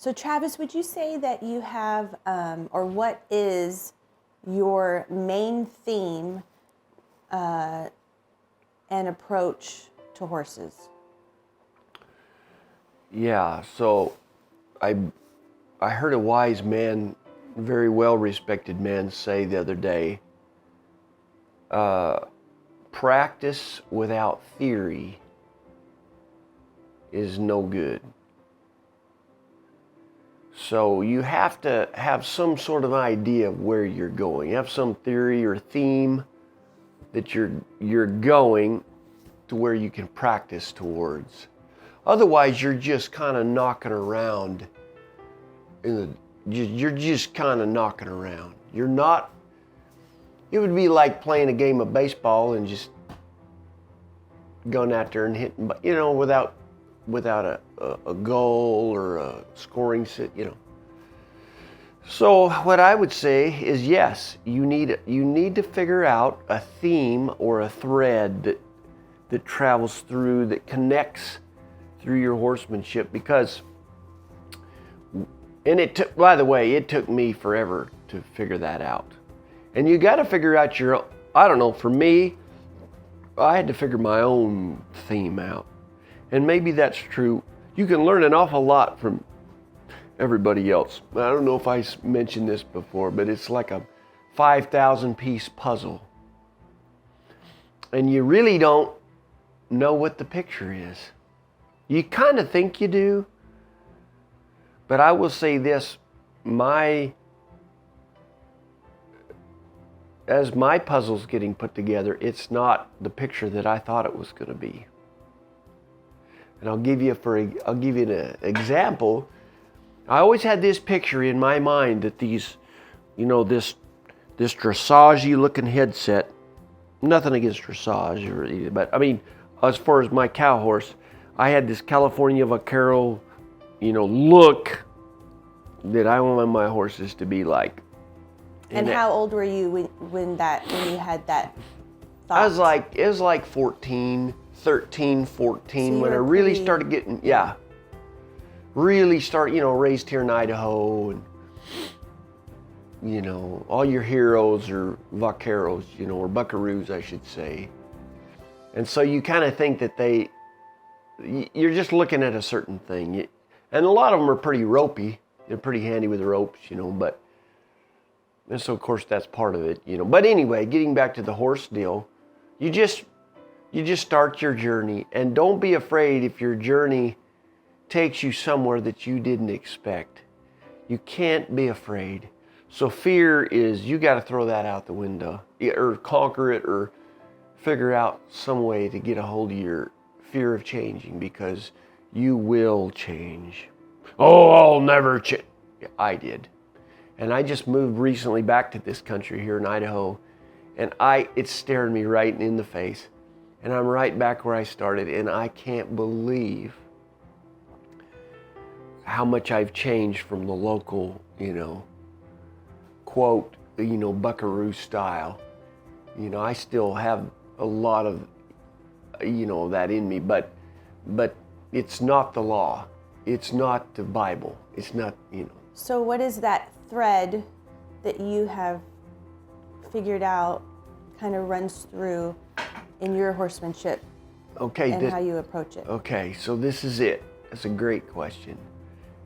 So Travis, would you say that you have, or what is your main theme and approach to horses? Yeah, so I heard a wise man, very well-respected man, say the other day, practice without theory is no good. So you have to have some sort of idea of where you're going. You have some theory or theme that you're going to where you can practice towards. Otherwise, you're just kind of knocking around you're just kind of knocking around. You're not, it would be like playing a game of baseball and just going out there and hitting, without a goal or a scoring sit. So what I would say is, yes, you need to figure out a theme or a thread that travels through, that connects through your horsemanship, because, and by the way, it took me forever to figure that out. And you got to figure out for me, I had to figure my own theme out. And maybe that's true. You can learn an awful lot from everybody else. I don't know if I mentioned this before, but it's like a 5,000 piece puzzle. And you really don't know what the picture is. You kind of think you do, but I will say this, as my puzzle's getting put together, it's not the picture that I thought it was going to be. And I'll give you an example. I always had this picture in my mind that these, this dressage-y looking headset, nothing against dressage, but I mean, as far as my cow horse, I had this California Vaquero, look that I want my horses to be like. And how old were you when you had that thought? It was like 13, 14, So when I really started getting, raised here in Idaho, and, all your heroes are vaqueros, or buckaroos, I should say. And so you kind of think that you're just looking at a certain thing. And a lot of them are pretty ropey. They're pretty handy with the ropes, but, and so of course that's part of it, But anyway, getting back to the horse deal, you just start your journey, and don't be afraid if your journey takes you somewhere that you didn't expect. You can't be afraid. So fear is, you got to throw that out the window, or conquer it, or figure out some way to get a hold of your fear of changing, because you will change. Oh, I'll never change. I did. And I just moved recently back to this country here in Idaho, and it's staring me right in the face. And I'm right back where I started, and I can't believe how much I've changed from the local, quote, buckaroo style. I still have a lot of, that in me, but it's not the law. It's not the Bible. It's not, So what is that thread that you have figured out kind of runs through in your horsemanship, and how you approach it? Okay, so this is it. That's a great question.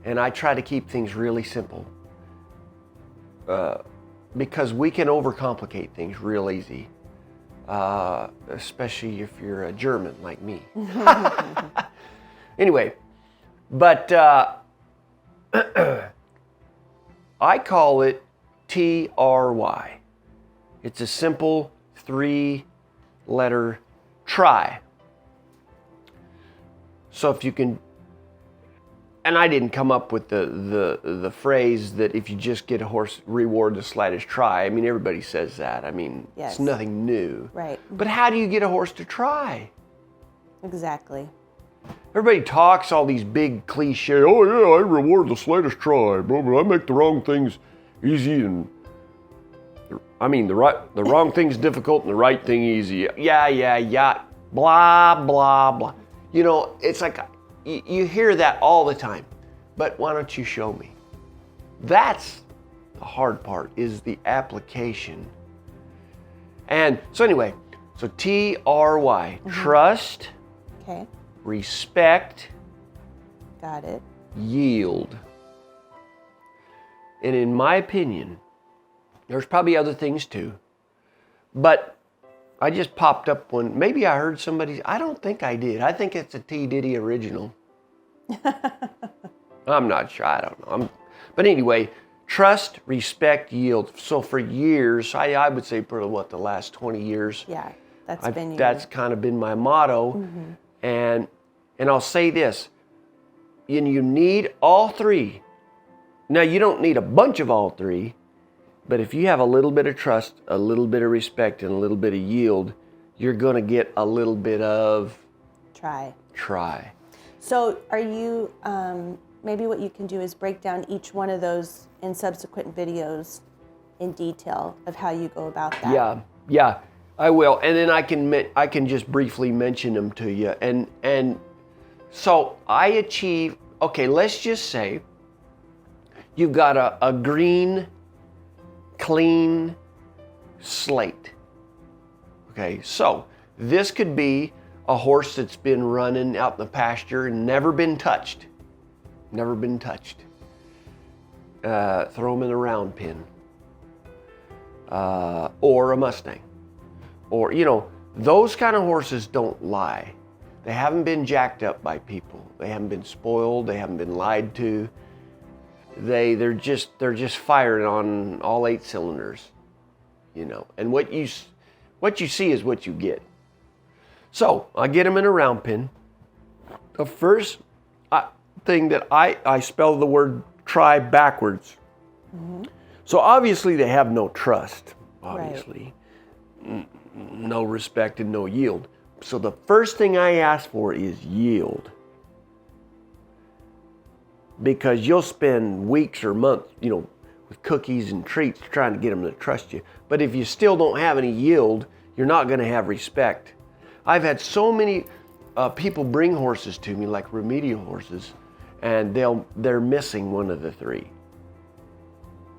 And I try to keep things really simple, because we can overcomplicate things real easy, especially if you're a German like me. Anyway, but I call it T.R.Y. It's a simple 3-letter try. So if you can, and I didn't come up with the phrase that if you just get a horse, reward the slightest try. I mean, everybody says that. I mean, yes. It's nothing new. Right. But how do you get a horse to try? Exactly. Everybody talks all these big cliche, oh yeah, I reward the slightest try, blah, blah, I make the wrong things easy, and the wrong thing's difficult and the right thing easy. Yeah, blah, blah, blah. It's like, you hear that all the time. but why don't you show me? That's the hard part, is the application. And so anyway, so T.R.Y, trust, Okay. respect, Got it. yield. And in my opinion, there's probably other things too, but I just popped up one. Maybe I heard somebody, I don't think I did. I think it's a T. Diddy original. I'm not sure, I don't know. But anyway, trust, respect, yield. So for years, I would say for what, the last 20 years. Yeah, That's kind of been my motto. And I'll say this, you need all three. Now, you don't need a bunch of all three, but if you have a little bit of trust, a little bit of respect, and a little bit of yield, you're going to get a little bit of try. So are you, maybe what you can do is break down each one of those in subsequent videos in detail of how you go about that. Yeah, I will. And then I can just briefly mention them to you. And so I achieve, okay, let's just say you've got a green, clean slate. Okay, so this could be a horse that's been running out in the pasture and never been touched. Never been touched. Throw them in a round pen. Or a Mustang. Or, those kind of horses don't lie. They haven't been jacked up by people. They haven't been spoiled. They haven't been lied to. They're just firing on all 8 cylinders, And what you see is what you get. So I get them in a round pen. The first thing that I spell the word try backwards. So obviously they have no trust. Obviously, no respect and no yield. So the first thing I ask for is yield. Because you'll spend weeks or months, with cookies and treats trying to get them to trust you. But if you still don't have any yield, you're not going to have respect. I've had so many people bring horses to me, like remedial horses, and they're missing one of the 3.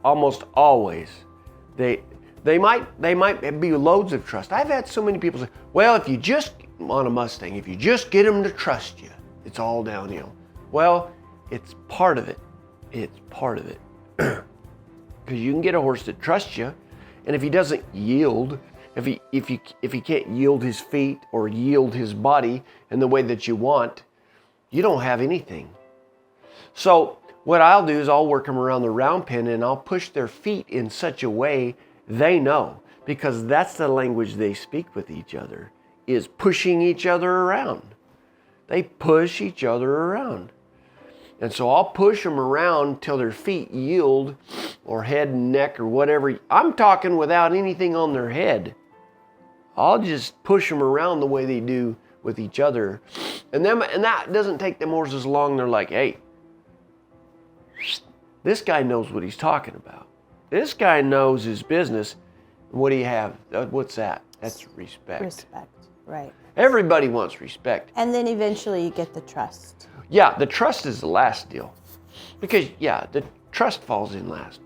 Almost always. They might be loads of trust. I've had so many people say, well, if you just, on a Mustang, if you just get them to trust you, it's all downhill. Well, it's part of it. It's part of it. Because you can get a horse that trusts you, and if he doesn't yield, if he can't yield his feet or yield his body in the way that you want, you don't have anything. So what I'll do is I'll work them around the round pen and I'll push their feet in such a way they know, because that's the language they speak with each other, is pushing each other around. They push each other around. And so I'll push them around till their feet yield, or head and neck or whatever. I'm talking without anything on their head. I'll just push them around the way they do with each other. And that doesn't take them horses long. They're like, hey, this guy knows what he's talking about. This guy knows his business. What do you have? What's that? That's respect. Respect, right. Everybody wants respect. And then eventually you get the trust. Yeah, the trust is the last deal. Because, the trust falls in last.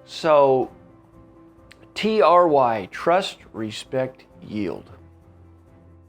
So, T.R.Y, trust, respect, yield.